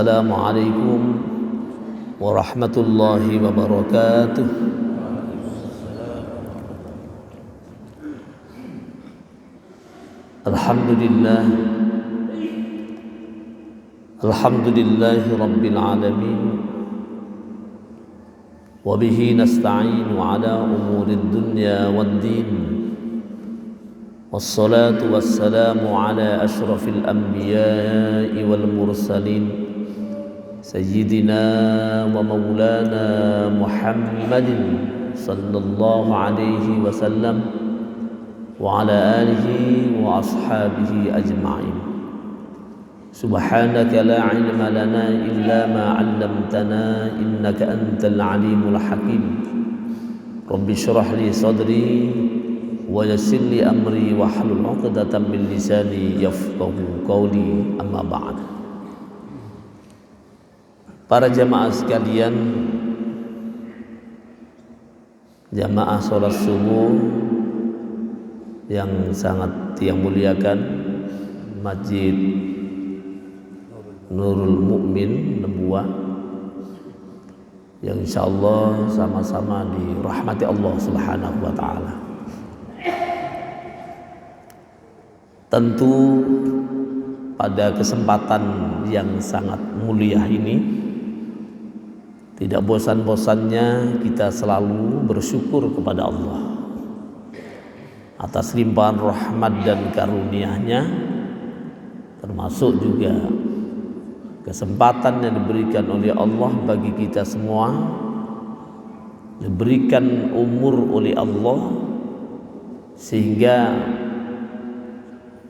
Assalamualaikum warahmatullahi wabarakatuh. Alhamdulillah, alhamdulillahi rabbil alamin. Wabihi nasta'inu ala umurid dunya waddin. Wassalatu wassalamu ala ashrafil anbiya'i wal mursalin Sayyidina wa maulana Muhammadin sallallahu alaihi wasallam wa ala alihi wa ashabihi ajma'in. Subhanaka la ilma lana illa ma 'allamtana innaka antal alimul hakim. Rabbi shrah li sadri wa yassir li amri wa hlul 'uqdatam min lisani yafqahu qawli, amma ba'd. Para jamaah sekalian, jamaah sholat subuh yang sangat yang muliakan Masjid Nurul Mukmin Lembuah, yang insyaallah sama-sama dirahmati Allah Subhanahu wa taala. Tentu pada kesempatan yang sangat mulia ini, tidak bosan-bosannya kita selalu bersyukur kepada Allah atas limpahan rahmat dan karunia-Nya, termasuk juga kesempatan yang diberikan oleh Allah bagi kita semua, diberikan umur oleh Allah sehingga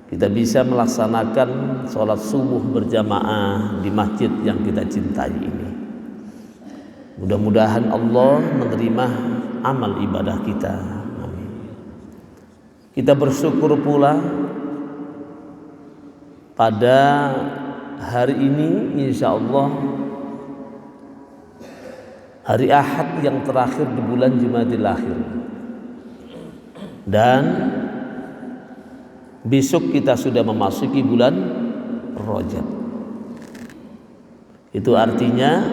kita bisa melaksanakan sholat subuh berjamaah di masjid yang kita cintai ini. Mudah-mudahan Allah menerima amal ibadah kita. Amin. Kita bersyukur pula pada hari ini, insya Allah hari Ahad yang terakhir di bulan Jumadil Akhir, dan besok kita sudah memasuki bulan Rajab. Itu artinya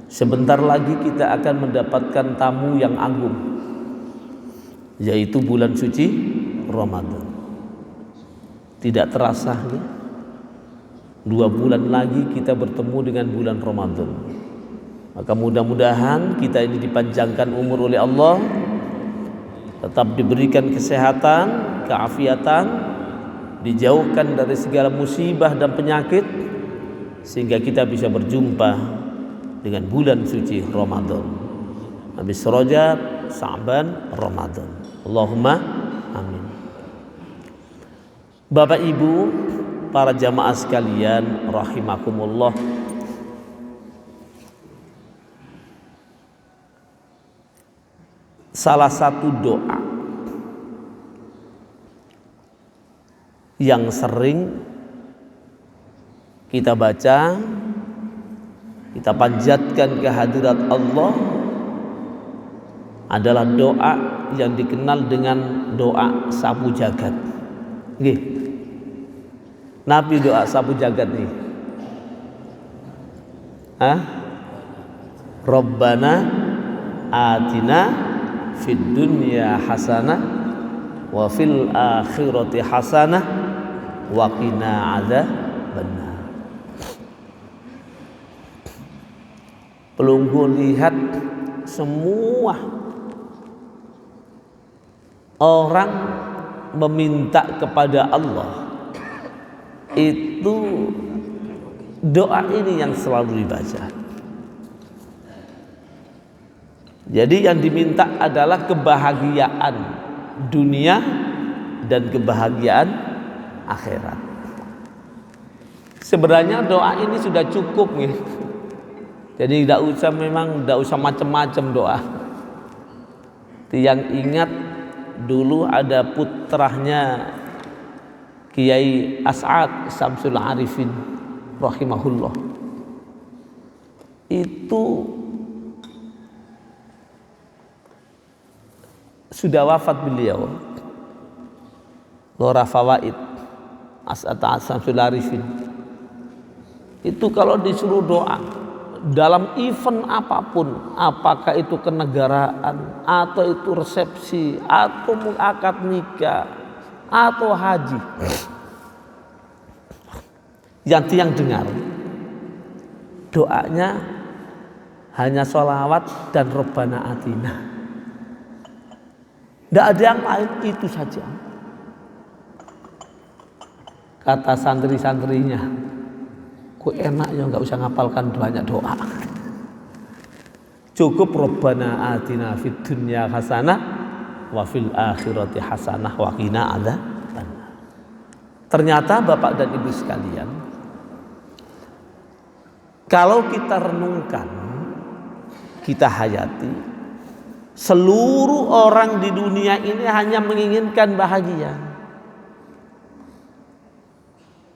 sebentar lagi kita akan mendapatkan tamu yang agung, yaitu bulan suci Ramadan. Tidak terasa nih, 2 bulan lagi kita bertemu dengan bulan Ramadan. Maka mudah-mudahan kita ini dipanjangkan umur oleh Allah, tetap diberikan kesehatan, keafiatan, dijauhkan dari segala musibah dan penyakit, sehingga kita bisa berjumpa dengan bulan suci Ramadan. Habis Rajab, Sa'ban, Ramadan. Allahumma amin. Bapak Ibu, para jamaah sekalian rahimakumullah, salah satu doa yang sering kita baca, kita panjatkan ke hadirat Allah adalah doa yang dikenal dengan doa sapu jagat. Nggih. Nabi doa sapu jagat nih. Rabbana atina fid dunya hasanah wa fil akhirati hasanah wa qina adzabannar. Pelunggu lihat semua orang meminta kepada Allah, itu doa ini yang selalu dibaca. Jadi yang diminta adalah kebahagiaan dunia dan kebahagiaan akhirat. Sebenarnya doa ini sudah cukup nih. Jadi tidak usah macam-macam doa. Yang ingat dulu ada putranya Kiai As'ad Samsul Arifin rahimahullah. Itu sudah wafat beliau. Lora Fawaid As'ad Samsul Arifin. Itu kalau disuruh doa dalam event apapun, apakah itu kenegaraan atau itu resepsi atau akad nikah atau haji, yang tiang dengar doanya hanya sholawat dan Rabbana atina. Tidak ada yang lain, itu saja. Kata santri-santrinya, kok enak ya nggak usah ngapalkan banyak doa. Cukup Rabbana atina fid dunya hasanah wa fil akhirati hasanah wa qina adzabannar. Ternyata Bapak dan Ibu sekalian, kalau kita renungkan, kita hayati, seluruh orang di dunia ini hanya menginginkan bahagia.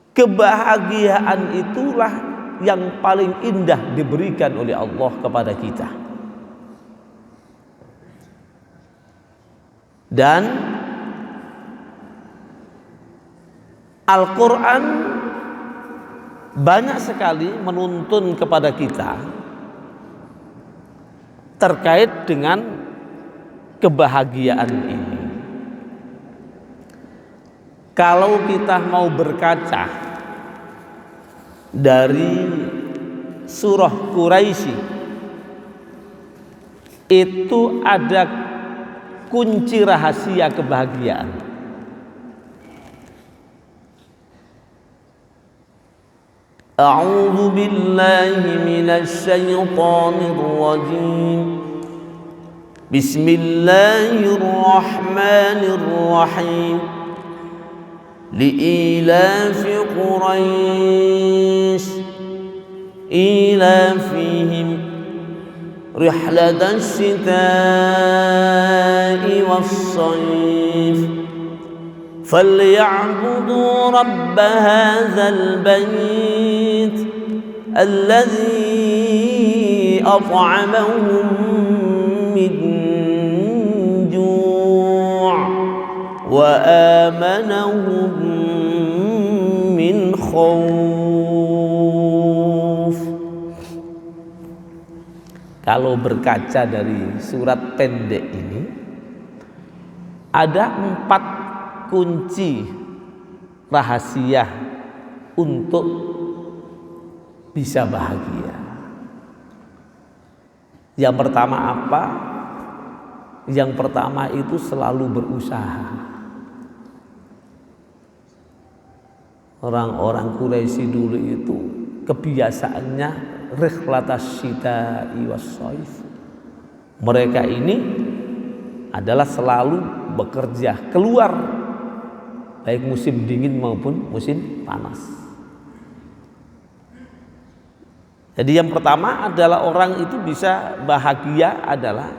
Kebahagiaan itulah yang paling indah diberikan oleh Allah kepada kita. Dan Al-Quran banyak sekali menuntun kepada kita terkait dengan kebahagiaan ini. Kalau kita mau berkaca dari surah Quraisy, itu ada kunci rahasia kebahagiaan. A'udzu billahi minasy syaithanir rajim. Bismillahirrahmanirrahim. لإيلاف قريش إيلافهم رحلة الشتاء والصيف فليعبدوا رب هذا البيت الذي أطعمهم من جوع وآمنهم من خوف. Kalau berkaca dari surat pendek ini, ada 4 kunci rahasia untuk bisa bahagia. Yang pertama apa? Yang pertama itu selalu berusaha. Orang-orang Quraisy dulu itu kebiasaannya rihlatas syita'i was-shaif. Mereka ini adalah selalu bekerja keluar, baik musim dingin maupun musim panas. Jadi yang pertama adalah orang itu bisa bahagia adalah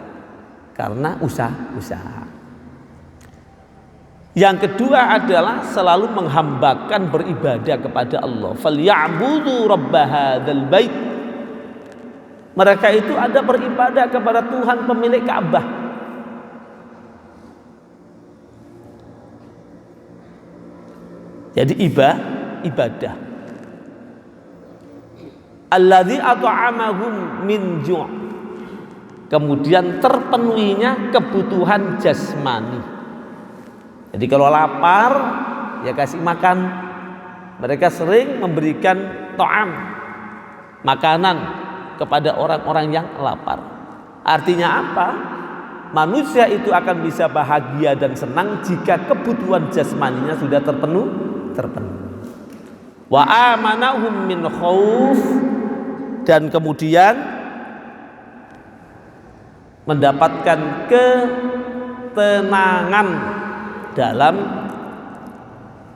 karena usaha. Yang kedua adalah selalu menghambakan beribadah kepada Allah. Falyabudu rabb hadzal bait. Mereka itu ada beribadah kepada Tuhan pemilik Ka'bah. Jadi ibadah. Alladzi at'amahum min ju'. Kemudian terpenuhinya kebutuhan jasmani. Jadi kalau lapar ya kasih makan. Mereka sering memberikan ta'am, makanan kepada orang-orang yang lapar. Artinya apa? Manusia itu akan bisa bahagia dan senang jika kebutuhan jasmaninya sudah terpenuhi. Wa amanahum min khauf, dan kemudian mendapatkan ketenangan dalam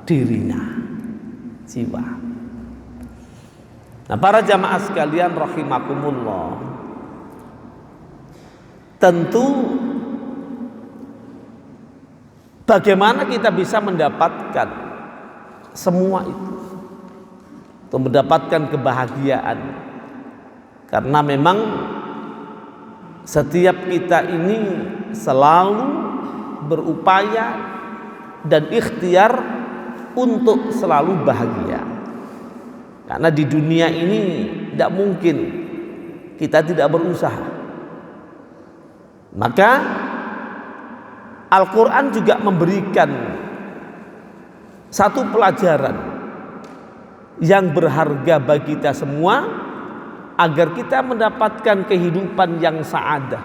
dirinya, jiwa. Nah, para jamaah sekalian rahimakumullah, tentu bagaimana kita bisa mendapatkan semua itu, untuk mendapatkan kebahagiaan, karena memang setiap kita ini selalu berupaya dan ikhtiar untuk selalu bahagia. Karena di dunia ini tidak mungkin kita tidak berusaha. Maka Al-Quran juga memberikan satu pelajaran yang berharga bagi kita semua agar kita mendapatkan kehidupan yang sa'adah,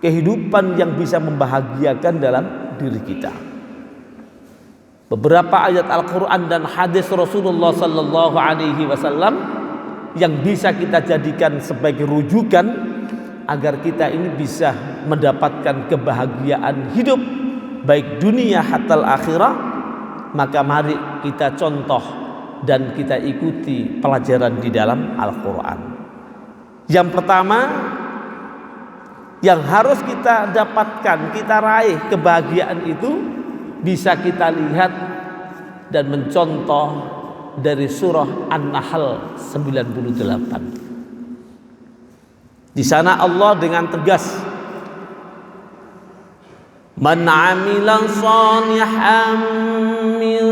kehidupan yang bisa membahagiakan dalam diri kita. Beberapa ayat Al-Quran dan hadis Rasulullah Sallallahu Alaihi Wasallam yang bisa kita jadikan sebagai rujukan agar kita ini bisa mendapatkan kebahagiaan hidup baik dunia hatta akhirah. Maka mari kita contoh dan kita ikuti pelajaran di dalam Al-Quran. Yang pertama yang harus kita dapatkan, kita raih kebahagiaan itu bisa kita lihat dan mencontoh dari surah An-Nahl 98. Di sana Allah dengan tegas, man 'amila shalihan min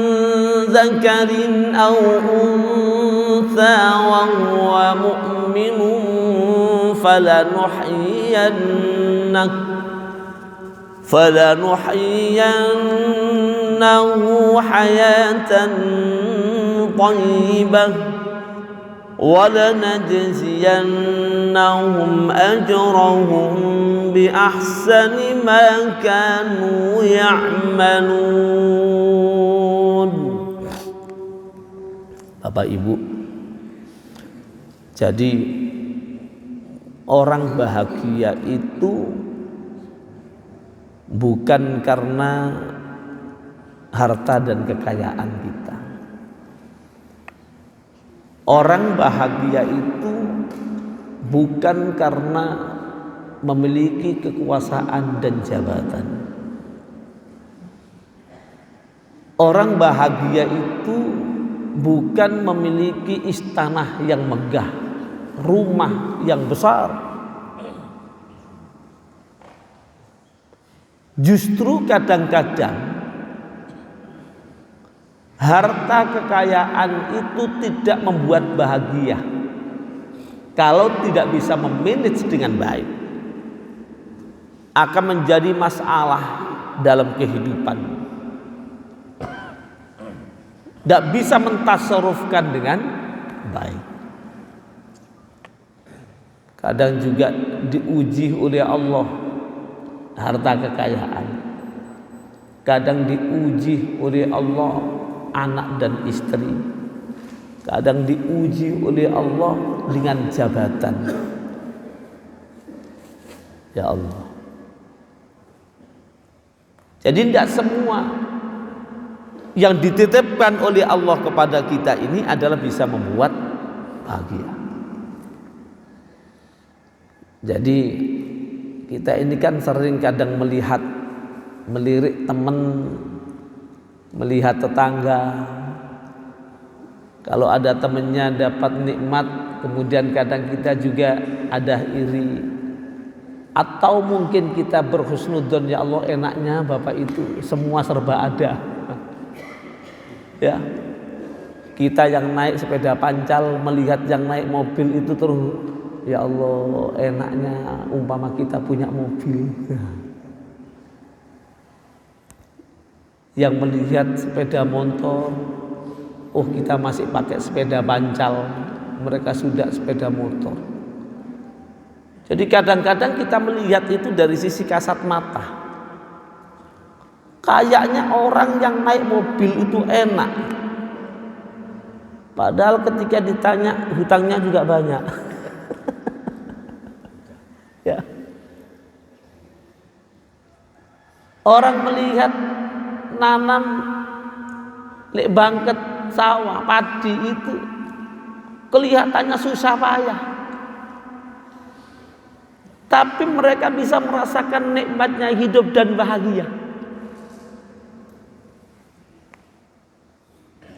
dzakarin aw untha wa huwa mu'minun falanuhyiyannahu hayatan thayyibah وَلَنَجْزِيَنَّهُمْ أَجْرَهُمْ بِأَحْسَنِ مَا كَانُوا يَعْمَلُونَ. Bapak Ibu, jadi orang bahagia itu bukan karena harta dan kekayaan kita. Orang bahagia itu bukan karena memiliki kekuasaan dan jabatan. Orang bahagia itu bukan memiliki istana yang megah, rumah yang besar. Justru kadang-kadang harta kekayaan itu tidak membuat bahagia kalau tidak bisa memanage dengan baik. Akan menjadi masalah dalam kehidupan. Tidak bisa mentasarufkan dengan baik. Kadang juga diuji oleh Allah harta kekayaan. Kadang diuji oleh Allah anak dan istri. Kadang diuji oleh Allah dengan jabatan. Ya Allah. Jadi tidak semua yang dititipkan oleh Allah kepada kita ini adalah bisa membuat bahagia. Jadi kita ini kan sering kadang melirik teman, melihat tetangga. Kalau ada temannya dapat nikmat, kemudian kadang kita juga ada iri. Atau mungkin kita berhusnudzon, ya Allah enaknya Bapak itu semua serba ada. Ya. Kita yang naik sepeda pancal melihat yang naik mobil itu terus, ya Allah enaknya umpama kita punya mobil. Yang melihat sepeda motor, oh kita masih pakai sepeda pancal, mereka sudah sepeda motor. Jadi kadang-kadang kita melihat itu dari sisi kasat mata. Kayaknya orang yang naik mobil itu enak, padahal ketika ditanya hutangnya juga banyak. Ya. Orang melihat nanam lek bangket sawah padi itu kelihatannya susah payah, tapi mereka bisa merasakan nikmatnya hidup dan bahagia.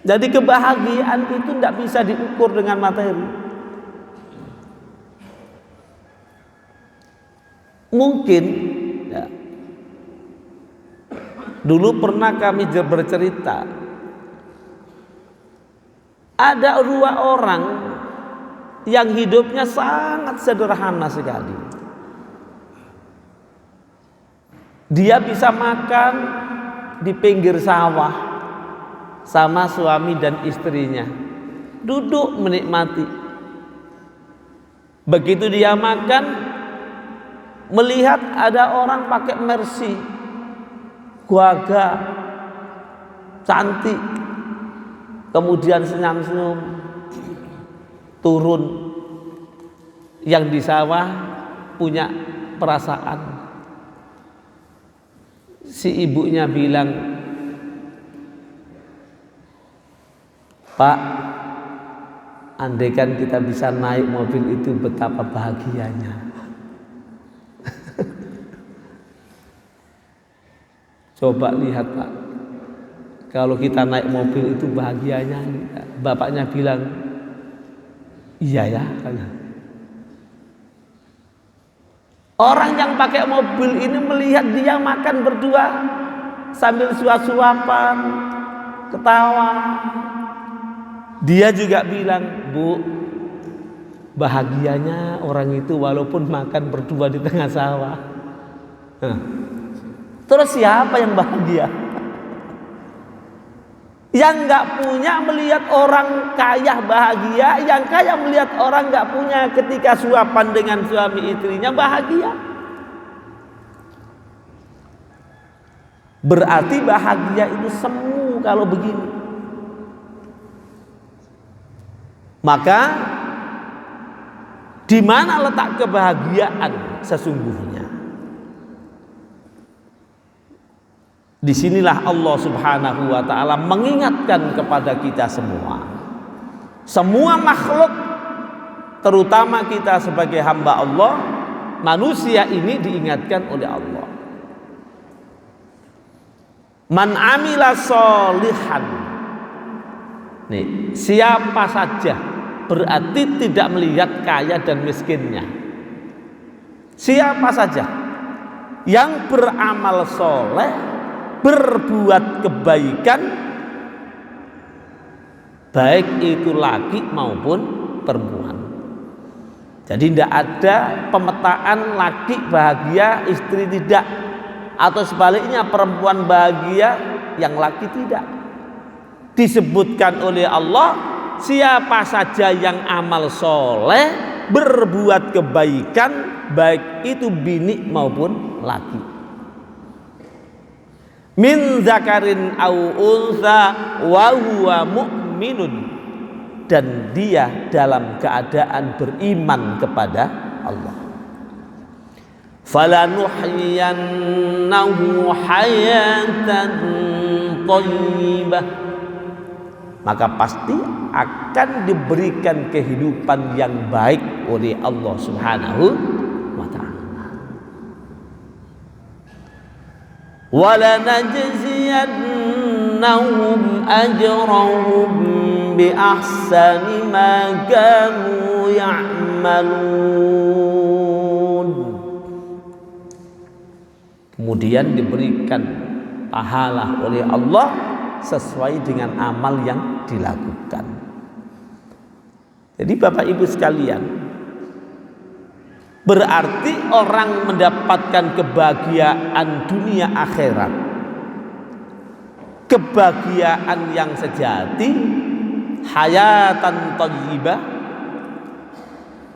Jadi kebahagiaan itu tidak bisa diukur dengan materi. Mungkin ya, dulu pernah kami bercerita Ada 2 orang yang hidupnya sangat sederhana sekali. Dia bisa makan di pinggir sawah sama suami dan istrinya, duduk menikmati. Begitu dia makan, melihat ada orang pakai Mercy, gagah, cantik, kemudian senyum-senyum, turun. Yang di sawah punya perasaan. Si ibunya bilang, "Pak, andaikan kita bisa naik mobil itu, betapa bahagianya." Coba lihat Pak, kalau kita naik mobil itu bahagianya. Bapaknya bilang, "Iya ya." Orang yang pakai mobil ini melihat dia makan berdua sambil suap-suapan, ketawa. Dia juga bilang, "Bu, bahagianya orang itu walaupun makan berdua di tengah sawah." Terus siapa yang bahagia? Yang nggak punya melihat orang kaya bahagia, yang kaya melihat orang nggak punya ketika suapan dengan suami istrinya bahagia. Berarti bahagia itu semu kalau begini. Maka di mana letak kebahagiaan sesungguhnya? Disinilah Allah Subhanahu wa ta'ala mengingatkan kepada kita semua. Semua makhluk, terutama kita sebagai hamba Allah, manusia ini diingatkan oleh Allah. Man amila sholihan. Nih, siapa saja, berarti tidak melihat kaya dan miskinnya. Siapa saja yang beramal soleh, berbuat kebaikan, baik itu laki maupun perempuan. Jadi tidak ada pemetaan laki bahagia, istri tidak, atau sebaliknya perempuan bahagia, yang laki tidak. Disebutkan oleh Allah, siapa saja yang amal soleh, berbuat kebaikan, baik itu bini maupun laki. Min zakarin au unsa wa huwa mu'minun, dan dia dalam keadaan beriman kepada Allah. Falanuhyiyannahu hayatan thayyibah, maka pasti akan diberikan kehidupan yang baik oleh Allah Subhanahu wa ta'ala. وَلَنَجْزِيَنَّهُمْ أَجْرَهُمْ بِأَحْسَنِ مَا كَانُوا يَعْمَلُونَ. Kemudian diberikan pahala oleh Allah sesuai dengan amal yang dilakukan. Jadi Bapak Ibu sekalian, berarti orang mendapatkan kebahagiaan dunia akhirat, kebahagiaan yang sejati, hayatan thayyibah,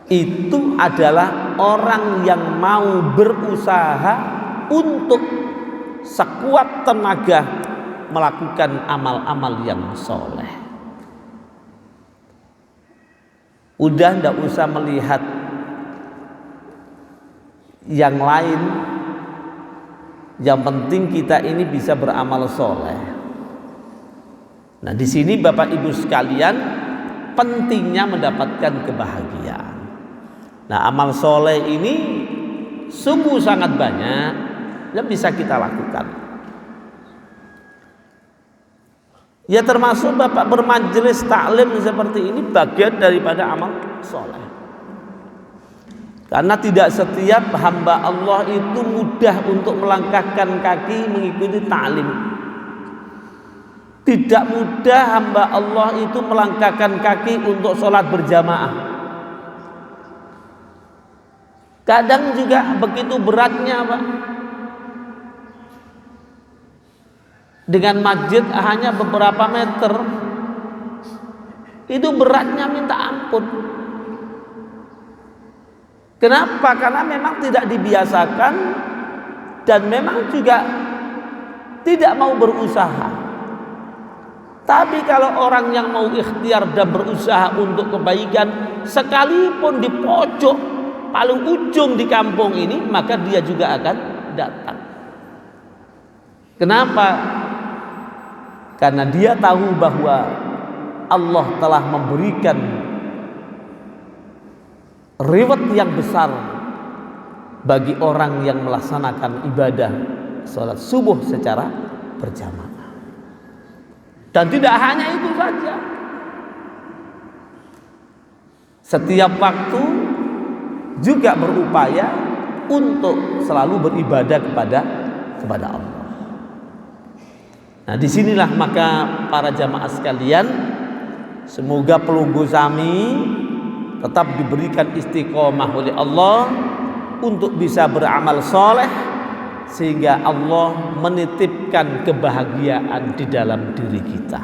itu adalah orang yang mau berusaha untuk sekuat tenaga melakukan amal-amal yang soleh. Udah ndak usah melihat yang lain, yang penting kita ini bisa beramal soleh. Nah, di sini Bapak Ibu sekalian, pentingnya mendapatkan kebahagiaan. Nah, amal soleh ini sungguh sangat banyak yang bisa kita lakukan. Ya, termasuk Bapak bermajelis taklim seperti ini bagian daripada amal soleh. Karena tidak setiap hamba Allah itu mudah untuk melangkahkan kaki mengikuti taklim. Tidak mudah hamba Allah itu melangkahkan kaki untuk sholat berjamaah. Kadang juga begitu beratnya, Pak. Dengan masjid hanya beberapa meter, itu beratnya minta ampun. Kenapa? Karena memang tidak dibiasakan dan memang juga tidak mau berusaha. Tapi kalau orang yang mau ikhtiar dan berusaha untuk kebaikan, sekalipun di pojok paling ujung di kampung ini, maka dia juga akan datang. Kenapa? Karena dia tahu bahwa Allah telah memberikan reward yang besar bagi orang yang melaksanakan ibadah sholat subuh secara berjamaah. Dan tidak hanya itu saja, setiap waktu juga berupaya untuk selalu beribadah kepada Allah. Nah, disinilah maka para jamaah sekalian, semoga pelunggu sami tetap diberikan istiqomah oleh Allah untuk bisa beramal soleh, sehingga Allah menitipkan kebahagiaan di dalam diri kita.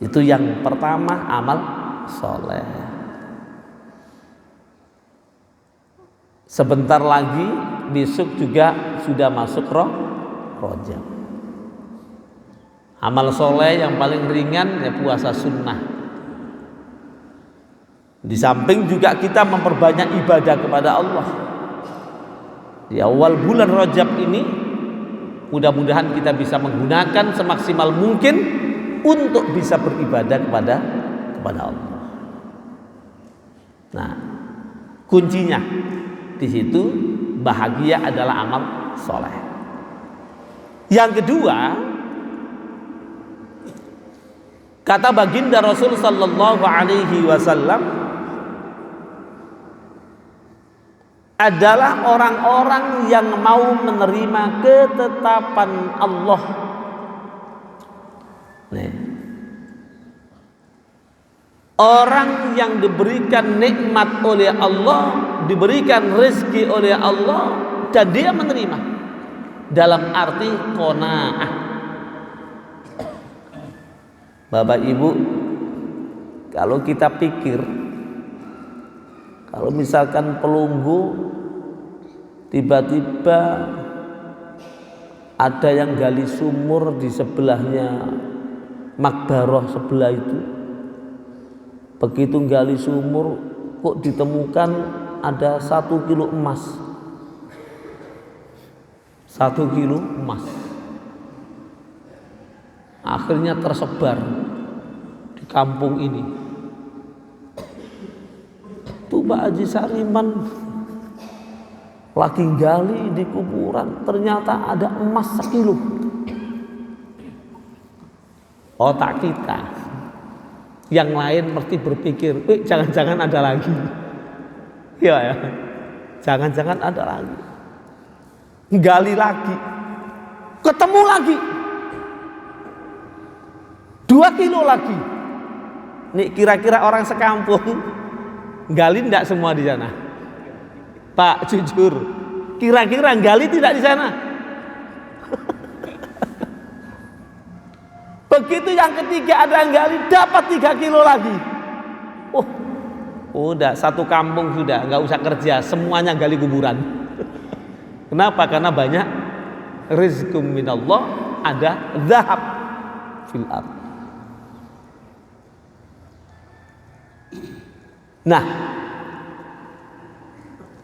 Itu yang pertama, amal soleh. Sebentar lagi besok juga sudah masuk Rajab. Amal soleh yang paling ringan ya puasa sunnah. Di samping juga kita memperbanyak ibadah kepada Allah. Di awal bulan Rajab ini mudah-mudahan kita bisa menggunakan semaksimal mungkin untuk bisa beribadah kepada Allah. Nah, kuncinya di situ, bahagia adalah amal soleh. Yang kedua, kata baginda Rasul sallallahu alaihi wasallam, adalah orang-orang yang mau menerima ketetapan Allah. Nih. Orang yang diberikan nikmat oleh Allah, diberikan rezeki oleh Allah, dan dia menerima dalam arti qanaah. Bapak Ibu, kalau kita pikir, kalau misalkan pelunggu tiba-tiba ada yang gali sumur di sebelahnya makbaroh sebelah itu, begitu gali sumur kok ditemukan ada 1 kilo emas, 1 kilo emas, akhirnya tersebar di kampung ini. Tuh Pak Haji Sariman lagi gali di kuburan, ternyata ada emas 1 kilo. Otak kita yang lain mesti berpikir, jangan-jangan ada lagi. Ya, jangan-jangan ada lagi. Gali lagi, ketemu lagi 2 kilo lagi. Nih kira-kira orang sekampung gali tidak semua di sana? Pak, jujur, kira-kira gali tidak di sana? Begitu yang ketiga ada yang gali, dapat 3 kilo lagi. Oh, udah satu kampung sudah nggak usah kerja, semuanya gali kuburan. Kenapa? Karena banyak rizqum minallah, ada zahab fil ard. Nah,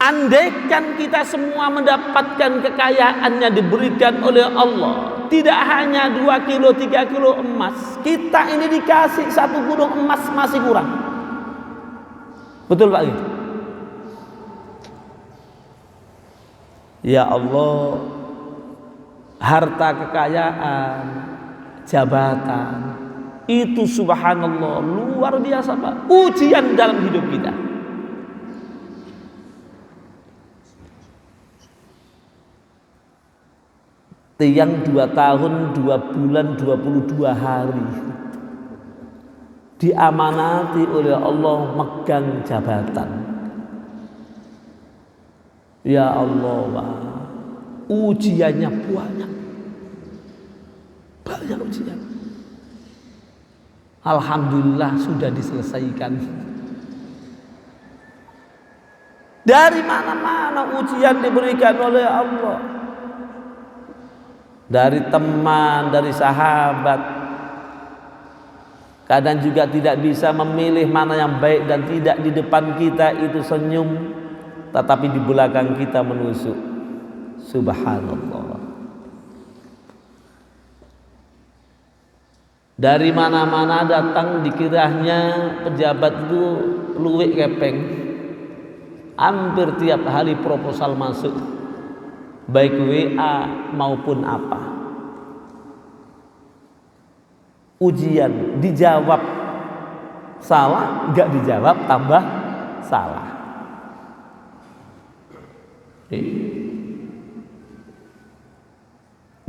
andaikan kita semua mendapatkan kekayaannya diberikan oleh Allah, tidak hanya 2 kilo 3 kilo emas, kita ini dikasih 1 gunung emas masih kurang. Betul Pak? Ya Allah, harta kekayaan, jabatan, itu subhanallah luar biasa Pak, ujian dalam hidup kita. Tiang 2 tahun 2 bulan 22 hari diamanati oleh Allah megang jabatan. Ya Allah, ujiannya banyak ujian. Alhamdulillah sudah diselesaikan. Dari mana-mana ujian diberikan oleh Allah. Dari teman, dari sahabat. Kadang juga tidak bisa memilih mana yang baik dan tidak. Di depan kita itu senyum, tetapi di belakang kita menusuk. Subhanallah. Dari mana-mana datang, dikiranya pejabat itu luwek kepeng. Hampir tiap hari proposal masuk, baik WA maupun apa. Ujian dijawab salah, enggak dijawab tambah salah.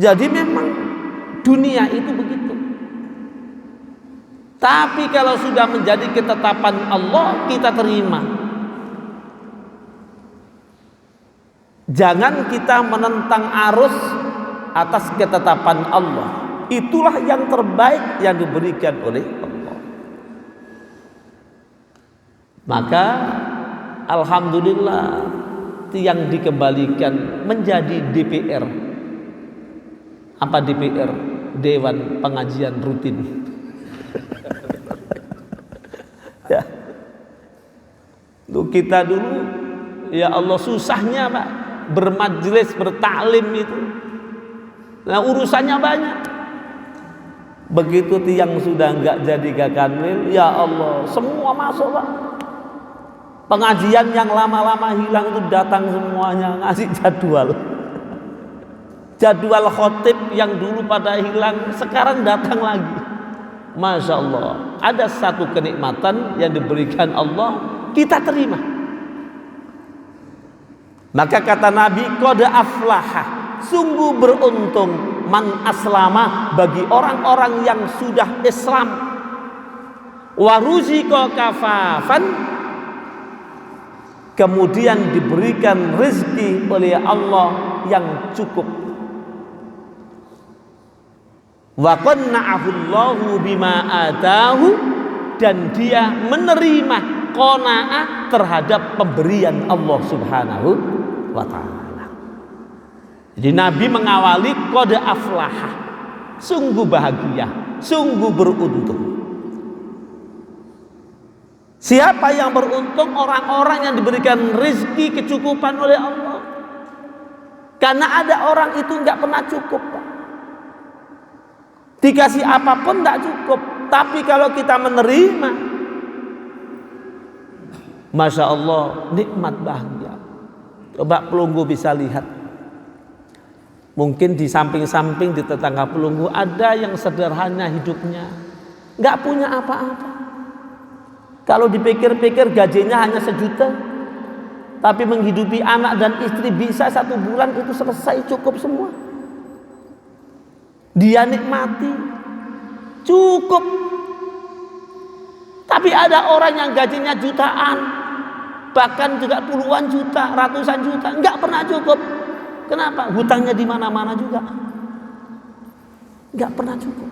Jadi memang dunia itu begitu. Tapi kalau sudah menjadi ketetapan Allah, kita terima. Jangan kita menentang arus atas ketetapan Allah. Itulah yang terbaik yang diberikan oleh Allah. Maka alhamdulillah tiang dikembalikan menjadi DPR. Apa DPR? Dewan Pengajian Rutin. Ya. Untuk kita dulu, ya Allah susahnya Pak, bermajlis, bertaklim itu. Nah urusannya banyak. Begitu tiang sudah enggak jadi kakanwil, ya Allah semua masuk Pak. Pengajian yang lama-lama hilang itu datang semuanya, ngasih jadwal. Jadwal khotib yang dulu pada hilang sekarang datang lagi. Masya Allah, ada satu kenikmatan yang diberikan Allah, kita terima. Maka kata Nabi, qad aflaha, sungguh beruntung man aslama, bagi orang-orang yang sudah Islam. Wa ruziqa kafafan, kemudian diberikan rezeki oleh Allah yang cukup. Wa qanna'ahu Allahu bima atahu, dan dia menerima qanaah terhadap pemberian Allah Subhanahu wa ta'ala. Jadi Nabi mengawali qad aflaha, sungguh bahagia, sungguh beruntung. Siapa yang beruntung? Orang-orang yang diberikan rezeki kecukupan oleh Allah. Karena ada orang itu nggak pernah cukup, Pak. Dikasih apapun tidak cukup. Tapi kalau kita menerima, Masya Allah, nikmat bahagia. Coba pelunggu bisa lihat. Mungkin di samping-samping, di tetangga pelunggu ada yang sederhana hidupnya, nggak punya apa-apa. Kalau dipikir-pikir gajinya hanya 1 juta, tapi menghidupi anak dan istri bisa 1 bulan itu selesai, cukup semua. Dia nikmati, cukup. Tapi ada orang yang gajinya jutaan, bahkan juga puluhan juta, ratusan juta, nggak pernah cukup. Kenapa? Hutangnya di mana-mana juga, nggak pernah cukup.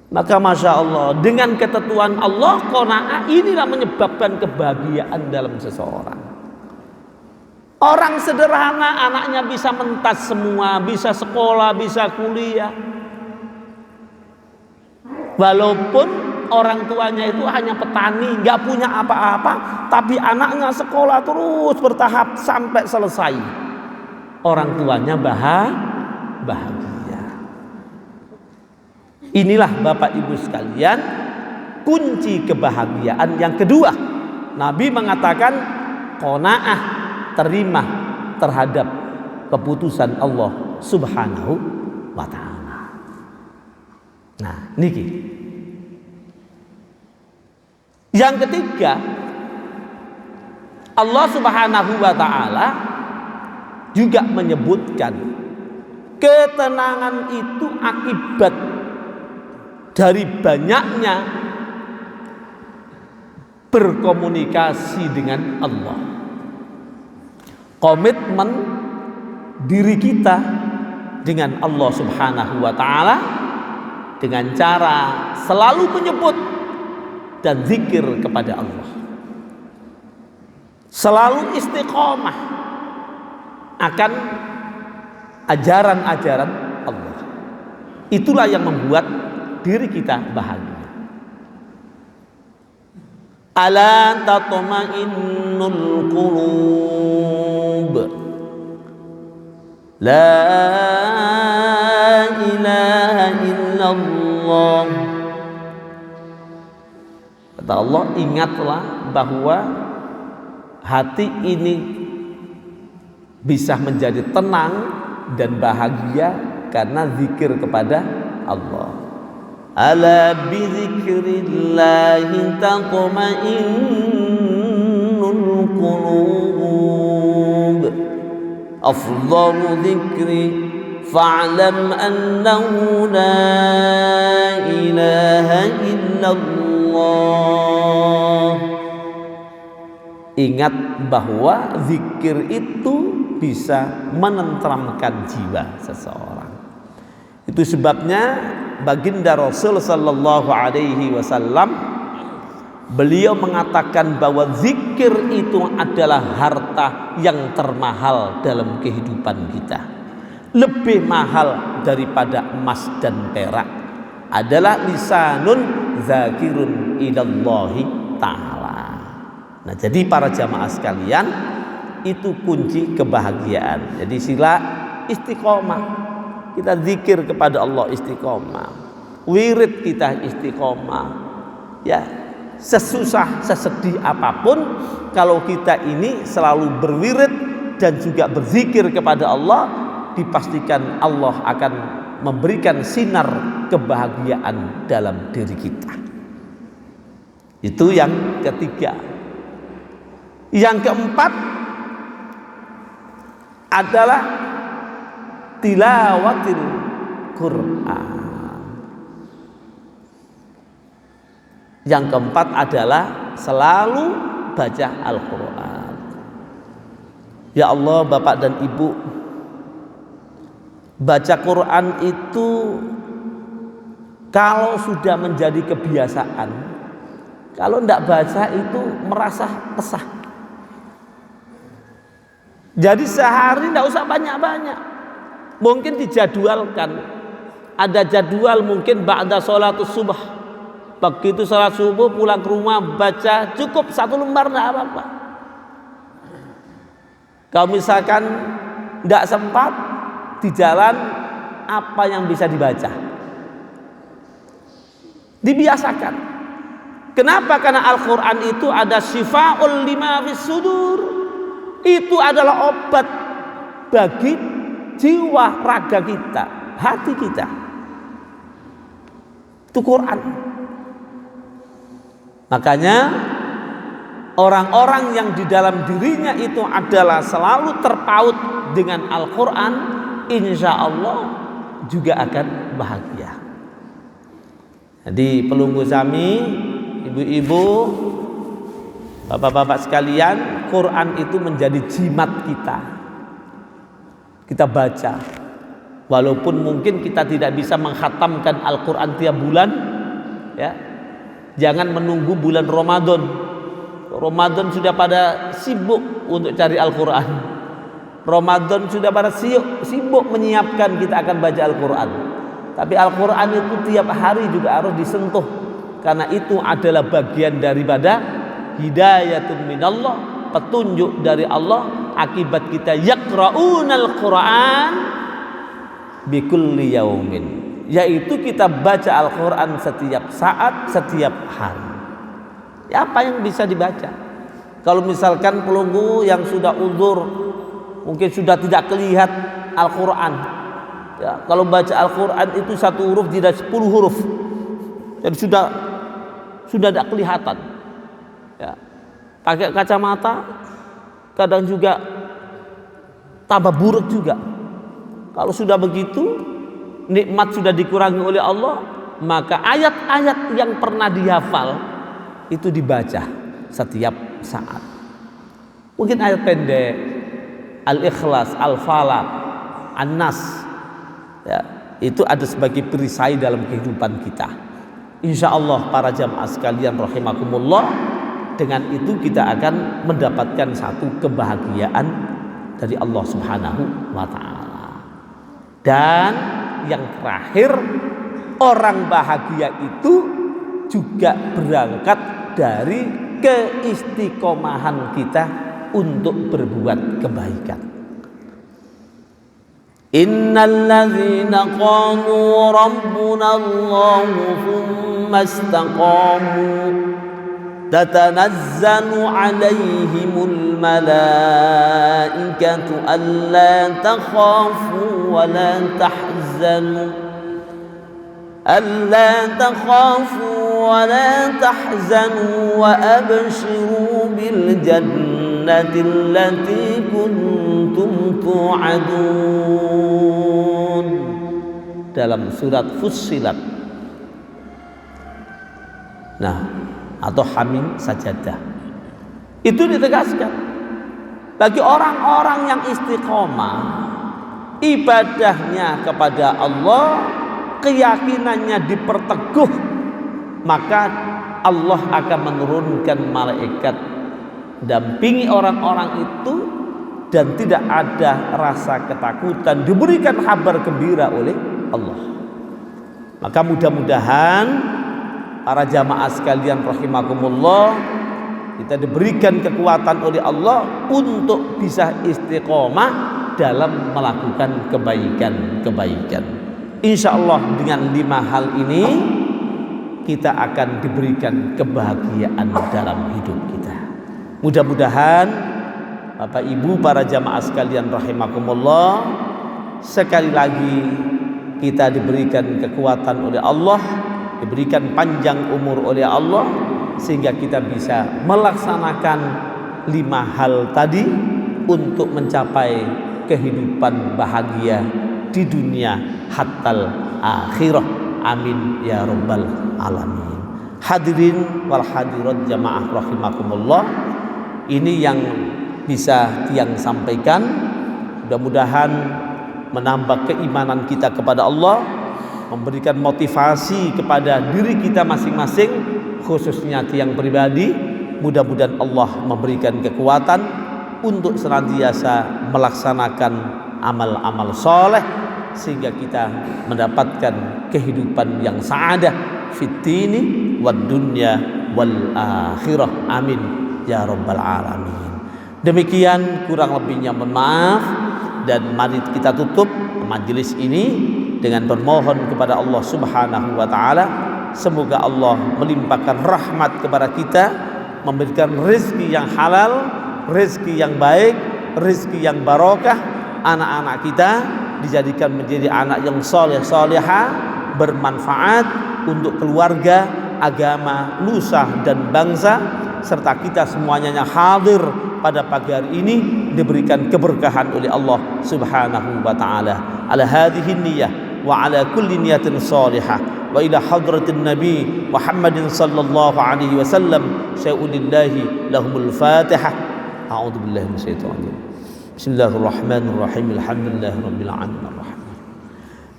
Maka Masya Allah, dengan ketentuan Allah, qanaah inilah menyebabkan kebahagiaan dalam seseorang. Orang sederhana, anaknya bisa mentas semua, bisa sekolah, bisa kuliah. Walaupun orang tuanya itu hanya petani, nggak punya apa-apa, tapi anaknya sekolah terus bertahap sampai selesai. Orang tuanya bahagia. Inilah Bapak Ibu sekalian, kunci kebahagiaan yang kedua. Nabi mengatakan qanaah, terima terhadap keputusan Allah Subhanahu wa ta'ala. Nah, niki. Yang ketiga, Allah Subhanahu wa ta'ala juga menyebutkan Ketenangan itu akibat dari banyaknya berkomunikasi dengan Allah. Komitmen diri kita dengan Allah Subhanahu wa taala dengan cara selalu menyebut dan zikir kepada Allah. Selalu istiqomah akan ajaran-ajaran Allah. Itulah yang membuat diri kita bahagia. Ala tatma'innul qulub. La ilaha illallah. Kata Allah, ingatlah bahwa hati ini bisa menjadi tenang dan bahagia karena zikir kepada Allah. Ala bi dzikrillahi tatma'innul qulub. Afdalu dzikri fa'lam annahu la ilaha illallah. Ingat bahwa zikir itu bisa menenteramkan jiwa seseorang. Itu sebabnya baginda Rasul sallallahu alaihi wasallam beliau mengatakan bahwa zikir itu adalah harta yang termahal dalam kehidupan kita. Lebih mahal daripada emas dan perak adalah lisanun zakirun ilallahi ta'ala. Nah, jadi para jamaah sekalian, itu kunci kebahagiaan. Jadi sila istiqomah. Kita zikir kepada Allah istiqomah. Wirid kita istiqomah. Ya, sesusah, sesedih apapun, kalau kita ini selalu berwirid dan juga berzikir kepada Allah, dipastikan Allah akan memberikan sinar kebahagiaan dalam diri kita. Itu yang ketiga. Yang keempat adalah tilawatil Quran. Yang keempat adalah selalu baca Al-Quran. Ya Allah, Bapak dan Ibu, baca Quran itu kalau sudah menjadi kebiasaan, kalau tidak baca itu merasa resah. Jadi sehari tidak usah banyak-banyak. Mungkin dijadwalkan. Ada jadwal mungkin ba'da sholatus subuh. Begitu sholat subuh pulang ke rumah baca cukup 1 lembar, tidak apa-apa. Kalau misalkan tidak sempat di jalan, apa yang bisa dibaca? Dibiasakan. Kenapa? Karena Al-Quran itu ada syifa'ul lima fis sudur. Itu adalah obat bagi jiwa raga kita, hati kita. Itu Quran. Makanya orang-orang yang di dalam dirinya itu adalah selalu terpaut dengan Al-Quran, insya Allah juga akan bahagia. Jadi pelunggu sami, ibu-ibu, bapak-bapak sekalian, Quran itu menjadi jimat kita. Kita baca. Walaupun mungkin kita tidak bisa mengkhatamkan Al-Quran tiap bulan, ya. Jangan menunggu bulan Ramadan. Ramadan sudah pada sibuk untuk cari Al-Quran. Ramadan sudah pada sibuk menyiapkan kita akan baca Al-Quran. Tapi Al-Quran itu tiap hari juga harus disentuh. Karena itu adalah bagian daripada hidayatun minallah, petunjuk dari Allah, akibat kita yaqra'unal Quran bikulli yaumin, yaitu kita baca Al-Quran setiap saat, setiap hari. Ya, apa yang bisa dibaca? Kalau misalkan pelunggu yang sudah uzur, mungkin sudah tidak kelihat Al-Quran, ya, kalau baca Al-Quran itu 1 huruf tidak 10 huruf, jadi sudah tidak kelihatan. Ya, pakai kacamata kadang juga tambah buruk juga. Kalau sudah begitu, nikmat sudah dikurangi oleh Allah, maka ayat-ayat yang pernah dihafal itu dibaca setiap saat. Mungkin ayat pendek, Al-Ikhlas, Al-Falaq, An-Nas, ya, itu ada sebagai perisai dalam kehidupan kita. Insya Allah para jamaah sekalian rahimakumullah, dengan itu kita akan mendapatkan satu kebahagiaan dari Allah Subhanahu wa ta'ala. Dan yang terakhir, orang bahagia itu juga berangkat dari keistiqomahan kita untuk berbuat kebaikan. Innal ladzina qalu rabbuna Allahu tsumma istaqamu tatanazzalu 'alaihimul malaikatu alla takhafu wa la tahzanu ألا تخافوا ولا تحزنوا وأبشروا بالجنة التي كنتم توعدون. Dalam surat Fussilat, nah, atau Hamim Sajadah, itu ditegaskan bagi orang-orang yang istiqomah ibadahnya kepada Allah, keyakinannya diperteguh, maka Allah akan menurunkan malaikat dampingi orang-orang itu, dan tidak ada rasa ketakutan, diberikan kabar gembira oleh Allah. Maka mudah-mudahan para jamaah sekalian rahimakumullah, kita diberikan kekuatan oleh Allah untuk bisa istiqomah dalam melakukan kebaikan-kebaikan. Insya Allah dengan 5 hal ini kita akan diberikan kebahagiaan dalam hidup kita. Mudah-mudahan Bapak Ibu para jamaah sekalian rahimakumullah, sekali lagi kita diberikan kekuatan oleh Allah, diberikan panjang umur oleh Allah, sehingga kita bisa melaksanakan 5 hal tadi untuk mencapai kehidupan bahagia di dunia hatal akhirah. Amin ya rabbal alamin. Hadirin wal hadirat jamaah rahimakumullah, ini yang bisa Tiang sampaikan. Mudah-mudahan menambah keimanan kita kepada Allah, memberikan motivasi kepada diri kita masing-masing, khususnya Tiang pribadi. Mudah-mudahan Allah memberikan kekuatan untuk senantiasa melaksanakan amal-amal soleh, sehingga kita mendapatkan kehidupan yang sa'adah fit dini wad dunya wal akhirah. Amin ya rabbal alamin. Demikian kurang lebihnya mohon maaf, dan mari kita tutup majelis ini dengan bermohon kepada Allah Subhanahu wa taala, semoga Allah melimpahkan rahmat kepada kita, memberikan rezeki yang halal, rezeki yang baik, rezeki yang barokah. Anak-anak kita dijadikan menjadi anak yang soleh solehah, bermanfaat untuk keluarga, agama, nusa dan bangsa, serta kita semuanya yang hadir pada pagi hari ini diberikan keberkahan oleh Allah Subhanahu wa taala. Ala hadhihi niyyah wa ala kulli niyatin salihah wa ila hadratin nabi Muhammadin sallallahu alaihi wasallam syai'ulillahi lahumul fatihah. A'udzu billahi minasyaitonir rajim. Bismillahirrahmanirrahim. Alhamdulillahirabbil alamin arrahman.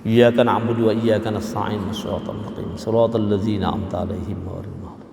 Iyyaka na'budu wa iyyaka nasta'in. Shiratal mustaqim. Shiratal ladzina an'amta 'alaihim ghairil maghdubi.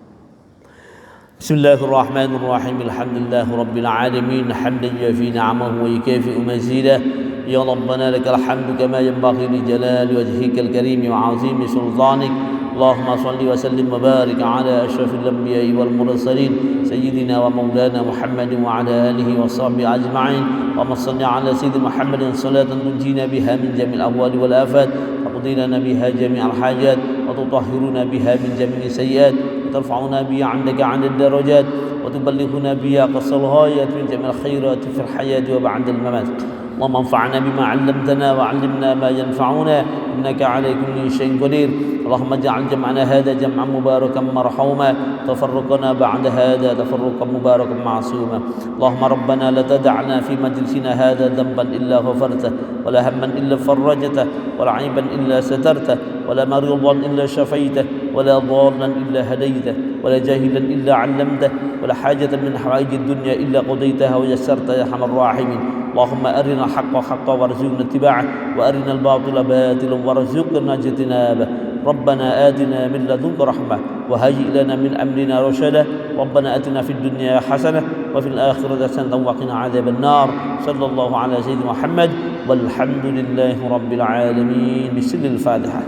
Bismillahirrahmanirrahim. Alhamdulillahirabbil alamin. Hamdan yafi ni'amahu wa yukafi'u mazidah. Ya Rabbana lakal hamdu kama yanbaghi li jalali wajhikal karim wa 'azimi sultanik. Allahumma salli wa sallim wa barik ala asyrafil anbiya'i wal mursalin sayyidina wa maulana Muhammadin wa ala alihi wa sahbihi ajma'in. Wa salli ala sayyidina Muhammadin salatan tunjina biha min jami'il ahwali wal afat wa qudina biha jami'al hajat wa tutahhiruna biha min jami'i sayyi'at wa tarfa'una biha 'indaka 'ala ad-darajat wa tuballighuna biha qasal ghayat min jami'il khairat fil hayati wa ba'da al-mamat. اللهم انفعنا بما علمتنا وعلمنا ما ينفعنا إنك على كل شيء قدير. اللهم اجعل جمعنا هذا جمعا مباركا مرحوما، تفرقنا بعد هذا تفرقا مباركا معصوما. اللهم ربنا لا تدعنا في مجلسنا هذا ذنبا إلا غفرته، ولا هما إلا فرجته، ولا عيبا إلا سترته، ولا مريضا إلا شفيته، ولا ضالا إلا هديته، ولا جاهلا إلا علمته، ولا حاجة من حوائج الدنيا إلا قضيتها ويسرتها يا أرحم الراحمين. اللهم أرنا الحق حقا وارزقنا اتباعه، وأرنا الباطل باطلا وارزقنا اجتنابه. ربنا آتنا من لدنك رحمة وهيئ لنا من أمرنا رشدا. ربنا آتنا في الدنيا حسنة وفي الآخرة حسنة وقنا عذاب النار. صلى الله على سيدنا محمد والحمد لله رب العالمين. بسر الفاتحة.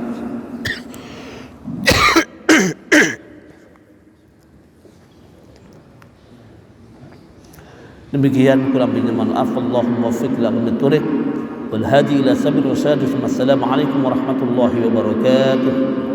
Demikian kurang lebihnya maaf. Allahumma waffiq lana min thoriq wal hadi ila sabil rasyad. Assalamualaikum warahmatullahi wabarakatuh.